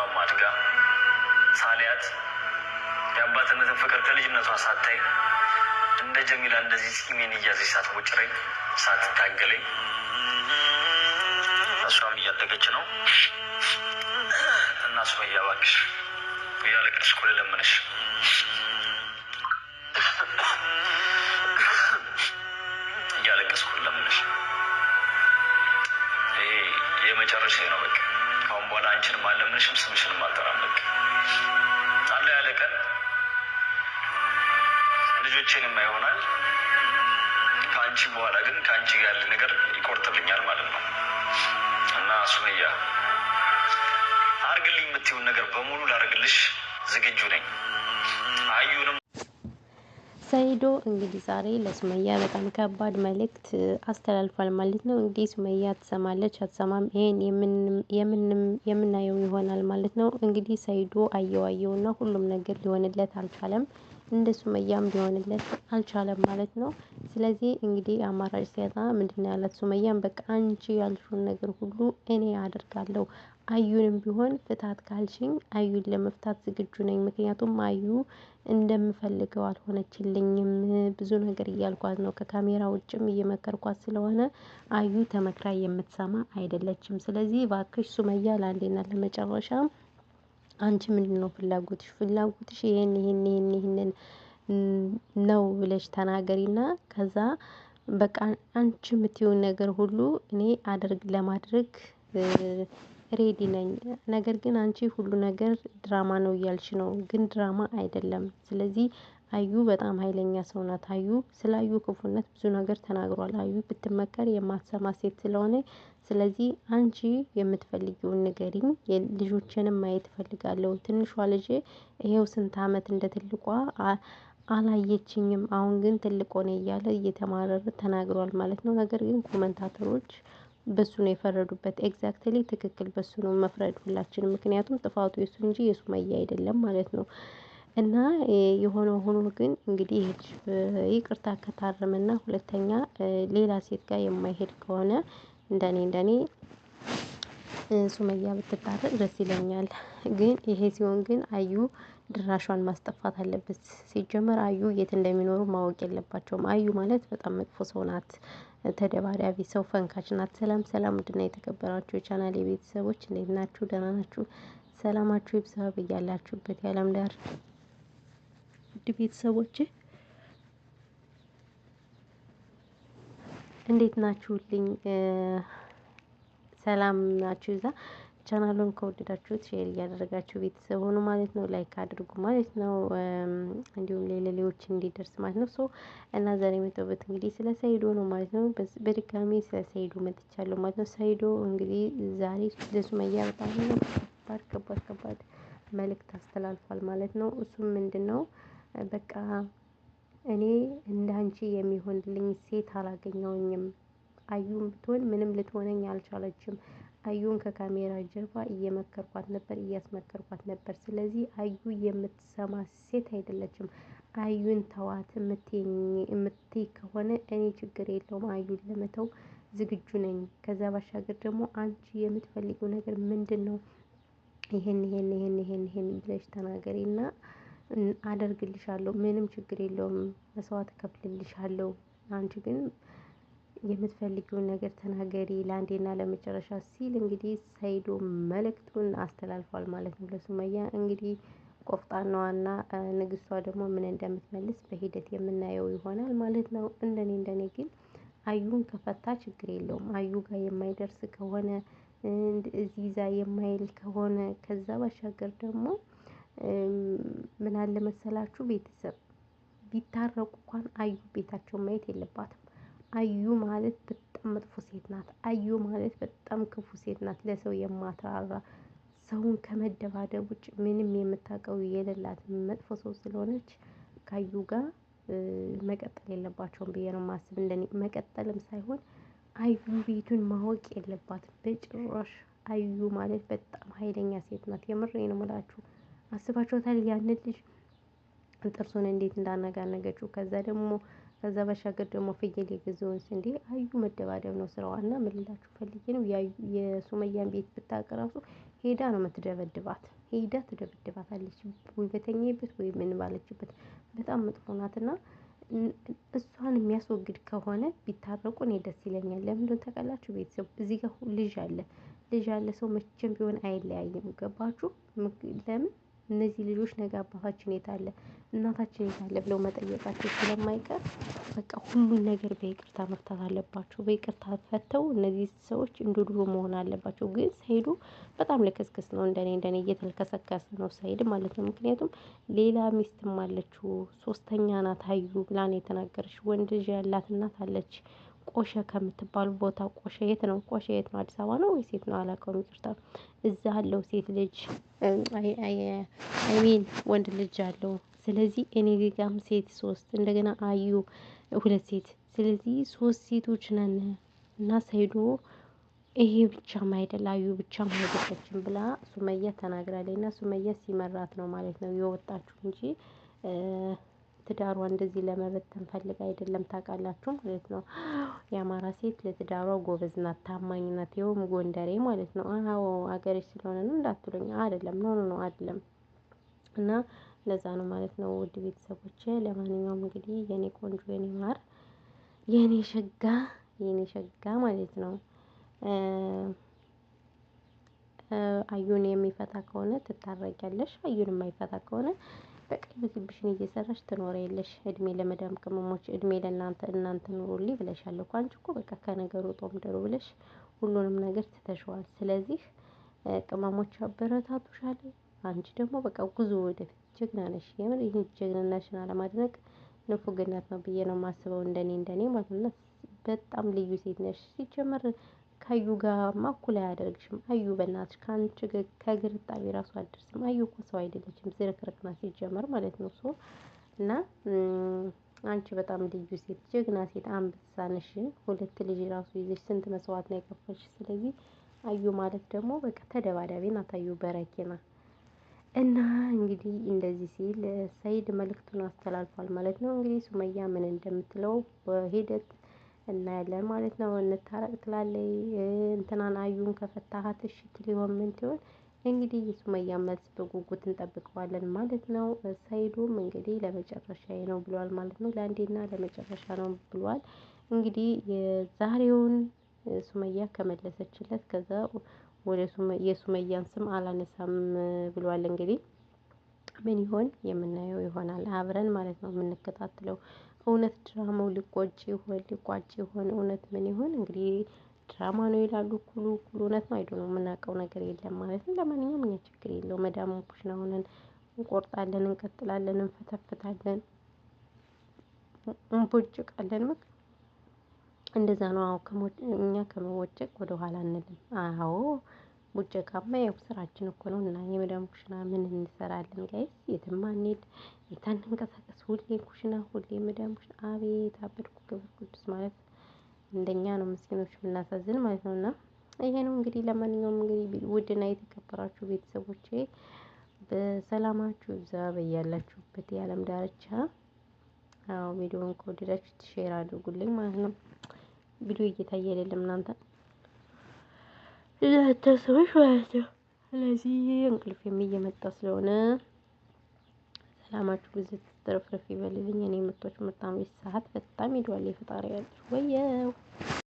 እሷም አድጋ ሳሊያት የአባትነትን ፍቅር ከልጅነቷ ሳታይ እንደ ጀሚላ እንደዚህ ፂሜን እያዘች ሳትቦጭረኝ ሳትታገለኝ እሷም እያደገች ነው። እና ሱመያ እባክሽ እያለቀስኩ ልለምንሽ ይሄ የመጨረሻ ነው። በቃ ካሁን በኋላ አንቺንም አለምንሽም ስምሽንም አልጠራም። በቃ አለ ያለ ቀን ልጆቼንም ይሆናል። ከአንቺ በኋላ ግን ከአንቺ ጋር ያለ ነገር ይቆርጥልኛል ማለት ነው። እና ሱመያ አርግልኝ የምትይውን ነገር በሙሉ ላደርግልሽ ዝግጁ ነኝ። አዩንም ሰይዶ እንግዲህ ዛሬ ለሱመያ በጣም ከባድ መልእክት አስተላልፏል ማለት ነው። እንግዲህ ሱመያ ትሰማለች አትሰማም፣ ይሄን የምናየው ይሆናል ማለት ነው። እንግዲህ ሰይዶ አየውና ሁሉም ነገር ሊሆንለት አልቻለም፣ እንደ ሱመያም ሊሆንለት አልቻለም ማለት ነው። ስለዚህ እንግዲህ አማራጭ ሲያጣ ምንድነው ያላት ሱመያን፣ በቃ አንቺ ያልሽውን ነገር ሁሉ እኔ አደርጋለሁ፣ አዩንም ቢሆን ፍታት ካልሽኝ አዩን ለመፍታት ዝግጁ ነኝ። ምክንያቱም አዩ እንደምፈልገው አልሆነችልኝም፣ ብዙ ነገር እያልኳት ነው፣ ከካሜራ ውጭም እየመከርኳት ስለሆነ አዩ ተመክራ የምትሰማ አይደለችም። ስለዚህ እባክሽ ሱመያ ለአንዴና ለመጨረሻ አንቺ ምንድነው ፍላጎትሽ ይሄንን ነው ብለሽ ተናገሪና ከዛ በቃ አንቺ የምትይውን ነገር ሁሉ እኔ ለማድረግ ሬዲ ነኝ። ነገር ግን አንቺ ሁሉ ነገር ድራማ ነው እያልሽ ነው፣ ግን ድራማ አይደለም። ስለዚህ አዩ በጣም ኃይለኛ ሰው ናት። አዩ ስለ አዩ ክፉነት ብዙ ነገር ተናግሯል። አዩ ብትመከር የማትሰማ ሴት ስለሆነ ስለዚህ አንቺ የምትፈልጊውን ንገሪኝ፣ ልጆችንም ማየት እፈልጋለሁ። ትንሿ ልጄ ይሄው ስንት አመት እንደ ትልቋ አላየችኝም፣ አሁን ግን ትልቅ ሆነ እያለ እየተማረረ ተናግሯል ማለት ነው። ነገር ግን ኮመንታተሮች በሱ ነው የፈረዱበት። ኤግዛክትሊ ትክክል፣ በሱ ነው መፍረድ ሁላችንም። ምክንያቱም ጥፋቱ የሱ እንጂ የሱመያ አይደለም ማለት ነው። እና የሆነው ሆኖ ግን እንግዲህ ይቅርታ ከታረመና ሁለተኛ ሌላ ሴት ጋር የማይሄድ ከሆነ እንደኔ ሱመያ ብትታረቅ ደስ ይለኛል። ግን ይሄ ሲሆን ግን አዩ ድራሿን ማስጠፋት አለበት። ሲጀመር አዩ የት እንደሚኖሩ ማወቅ የለባቸውም። አዩ ማለት በጣም መጥፎ ሰው ናት፣ ተደባዳቢ ሰው፣ ፈንካች ናት። ሰላም ውድና የተከበራችሁ የቻናል የቤተሰቦች እንዴት ናችሁ? ደህና ናችሁ? ሰላማችሁ ይብዛ በያላችሁበት የዓለም ዳር ውድ ቤተሰቦች እንዴት ናችሁልኝ? ሰላም ናችሁ? ይዛ ቻናሉን ከወደዳችሁት ሼር እያደረጋችሁ ቤተሰብ ሆኑ ማለት ነው። ላይክ አድርጉ ማለት ነው። እንዲሁም ለሌሎች እንዲደርስ ማለት ነው። ሶ እና ዛሬ የመጣሁበት እንግዲህ ስለ ሰይዶ ነው ማለት ነው። በድጋሚ ስለ ሰይዶ መጥቻለሁ ማለት ነው። ሰይዶ እንግዲህ ዛሬ ለሱመያ በጣም ከባድ መልእክት አስተላልፏል ማለት ነው። እሱም ምንድነው በቃ እኔ እንዳንቺ የሚሆንልኝ ሴት አላገኘውኝም። አዩን ብትሆን ምንም ልትሆነኝ አልቻለችም። አዩን ከካሜራ ጀርባ እየመከርኳት ነበር፣ እያስመከርኳት ነበር። ስለዚህ አዩ የምትሰማ ሴት አይደለችም። አዩን ተዋት የምትይ ከሆነ እኔ ችግር የለውም፣ አዩን ለመተው ዝግጁ ነኝ። ከዛ ባሻገር ደግሞ አንቺ የምትፈልጊው ነገር ምንድነው? ይሄን ብለሽ ተናገሪና አደርግልሻለሁ። ምንም ችግር የለውም፣ መስዋዕት እከፍልልሻለሁ። አንቺ ግን የምትፈልጊውን ነገር ተናገሪ ለአንዴና ለመጨረሻ ሲል እንግዲህ ሰይዶ መልእክቱን አስተላልፏል ማለት ነው ለሱመያ። እንግዲህ ቆፍጣናዋና ንግስቷ ደግሞ ምን እንደምትመልስ በሂደት የምናየው ይሆናል ማለት ነው። እንደኔ ግን አዩን ከፈታ ችግር የለውም። አዩ ጋር የማይደርስ ከሆነ እዚህ ይዛ የማይል ከሆነ ከዛ ባሻገር ደግሞ ምን አለ መሰላችሁ ቤተሰብ ቢታረቁ እንኳን አዩ ቤታቸው ማየት የለባትም። አዩ ማለት በጣም መጥፎ ሴት ናት። አዩ ማለት በጣም ክፉ ሴት ናት። ለሰው የማትራራ ሰውን ከመደባደብ ውጭ ምንም የምታውቀው የሌላት መጥፎ ሰው ስለሆነች ካዩ ጋር መቀጠል የለባቸውም ብዬ ነው የማስብ። እንደኔ መቀጠልም ሳይሆን አዩ ቤቱን ማወቅ የለባትም በጭራሽ። አዩ ማለት በጣም ኃይለኛ ሴት ናት። የምሬን ነው የምላችሁ። አስባችኋታል? ያንን ልጅ ጥርሱን እንዴት እንዳነጋነገችው። ከዛ ባሻገር ደግሞ ፍየል የገዛውን እንዴ አዩ መደባደብ ነው ስራዋና ምን ልላችሁ ፈልጌ ነው። የሱመያን ቤት ብታውቅ ራሱ ሄዳ ነው የምትደበድባት። ሄዳ ትደበድባታለች ወይ በተኛበት ወይ ምን ባለችበት። በጣም መጥፎ ናትና እሷን የሚያስወግድ ከሆነ ቢታረቁ እኔ ደስ ይለኛል። ለምን እንደሆነ ታውቃላችሁ? ቤተሰብ እዚህ ጋር ልጅ አለ ሰው መቼም ቢሆን አይለያይም። ገባችሁ? ለምን እነዚህ ልጆች ነገ አባታችን የት አለ እናታችን የት አለ ብለው መጠየቃቸው ስለማይቀር በቃ ሁሉን ነገር በይቅርታ መፍታት አለባቸው። በይቅርታ ፈተው እነዚህ ሰዎች እንደ ድሮ መሆን አለባቸው። ግን ሰይዱ በጣም ልክስክስ ነው። እንደኔ እየተልከሰከሰ ነው ሰይድ ማለት ነው። ምክንያቱም ሌላ ሚስትም አለችው፣ ሶስተኛ ናት አዩ ብላ ነው የተናገረች። ወንድ ልጅ ያላት እናት አለች። ቆሸ ከምትባሉ ቦታ ቆሸ የት ነው? ቆሸ የት ነው? አዲስ አበባ ነው ወይስ የት ነው? አላውቀውም፣ ይቅርታ። እዛ አለው ሴት ልጅ አይሚን ወንድ ልጅ አለው። ስለዚህ እኔ ጋርም ሴት 3 እንደገና አዩ 2 ሴት። ስለዚህ 3 ሴቶች ነን እና ሰይዶ ይሄ ብቻም አይደል አዩ ብቻም አይደለችም ብላ ሱመያ ተናግራለች። እና ሱመያ ሲመራት ነው ማለት ነው የወጣችሁ እንጂ ትዳሯ እንደዚህ ለመበተን ፈልጋ አይደለም። ታውቃላችሁ ማለት ነው። የአማራ ሴት ለትዳሯ ጎበዝ ናት፣ ታማኝ ናት። ይኸውም ጎንደሬ ማለት ነው። አዎ አገሬሽ ስለሆነ ነው እንዳትሉኝ። አይደለም ኖ አይደለም። እና ለዛ ነው ማለት ነው ውድ ቤተሰቦቼ። ለማንኛውም እንግዲህ የኔ ቆንጆ የኔ ማር የኔ ሸጋ ማለት ነው አዩን የሚፈታ ከሆነ ትታረቂያለሽ። አዩን የማይፈታ ከሆነ በቃ ምግብሽን እየሰራሽ ትኖሪያለሽ። እድሜ ለመዳም ቅመሞች፣ እድሜ እናንተ ኑሩልኝ ብለሻል እኮ አንቺ እኮ በቃ ከነገሩ ጦም ደሩ ብለሽ ሁሉንም ነገር ትተሽዋል። ስለዚህ ቅመሞች አበረታቱሻል። አንቺ ደግሞ በቃ ጉዞ ወደፊት ጀግና ነሽ። የምር ይሄን ጀግንነትሽን አለማድነቅ ንፉግነት ነው ብዬ ነው የማስበው። እንደኔ ማለት ነው። በጣም ልዩ ሴት ነሽ። ሲጀመር ከአዩ ጋርማ እኩል አያደርግሽም። አዩ በእናትሽ ከአንቺ ከእግር እጣቢ ራሱ አትደርስም። አዩ እኮ ሰው አይደለችም፣ ዝርክርክ ናት ሲጀመር ማለት ነው። እና አንቺ በጣም ልዩ ሴት፣ ጀግና ሴት፣ አንበሳ ነሽ። 2 ልጅ ራሱ ይዘሽ ስንት መስዋዕት ነው የከፈልሽ። ስለዚህ አዩ ማለት ደግሞ በቃ ተደባዳቢ ናት። አዩ በረኪና እና እንግዲህ እንደዚህ ሲል ሰይድ መልእክቱን አስተላልፏል ማለት ነው። እንግዲህ ሱመያ ምን እንደምትለው በሂደት እናያለን ማለት ነው። እንታረቅ ትላለች። እንትናን አዩን ከፈታሃት እሺ ትል ይሆን ምን ትሆን? እንግዲህ የሱመያ መልስ በጉጉት እንጠብቀዋለን ማለት ነው። ሰይዱም እንግዲህ ለመጨረሻዬ ነው ብሏል ማለት ነው። ለአንዴና ለመጨረሻ ነው ብሏል። እንግዲህ የዛሬውን ሱመያ ከመለሰችለት ከዛ ወደ የሱመያን ስም አላነሳም ብሏል። እንግዲህ ምን ይሆን የምናየው ይሆናል አብረን ማለት ነው የምንከታተለው። እውነት ድራማው ሊቋጭ ይሆን? እውነት ምን ይሆን? እንግዲህ ድራማ ነው ይላሉ። ኩሉ እውነት ነው አይደለም የምናውቀው ነገር የለም ማለት ነው። ለማንኛውም እኛ ችግር የለውም። መዳም ኩሽና ሆነን እንቆርጣለን፣ እንቀጥላለን፣ እንፈተፍታለን፣ እንቦጭቃለን። በቃ እንደዛ ነው። አዎ እኛ ከመወጨቅ ወደ ኋላ አንልም። አዎ ቡጨቃማ ያው ስራችን እኮ ነው። እና የመዳም ኩሽና ምን እንሰራለን ጋይስ? የትም አንሄድ፣ የት አንንቀሳቀስ። ሁሌ ኩሽና፣ ሁሌ መዳም ኩሽና። አቤት አበድኩ ክብር ቅዱስ ማለት እንደኛ ነው ምስኪኖች የምናሳዝን ማለት ነው። እና ይሄ ነው እንግዲህ። ለማንኛውም እንግዲህ ውድና የተከበራችሁ ቤተሰቦቼ በሰላማችሁ ይብዛ በያላችሁበት የዓለም ዳርቻ። አዎ ቪዲዮውን ከወደዳችሁት ሼር አድርጉልኝ ማለት ነው። ቪዲዮ እየታየ አይደለም እናንተ ሰዎች ማለት ነው። ስለዚህ እንቅልፌም እየመጣ ስለሆነ ሰላማችሁ ብዙ ትርፍርፍ ይበልልኝ። እኔ ምርጦች ምርጣሞች ሰዓት በጣም ሄዷል። የፈጣሪ ያለሽ ወየው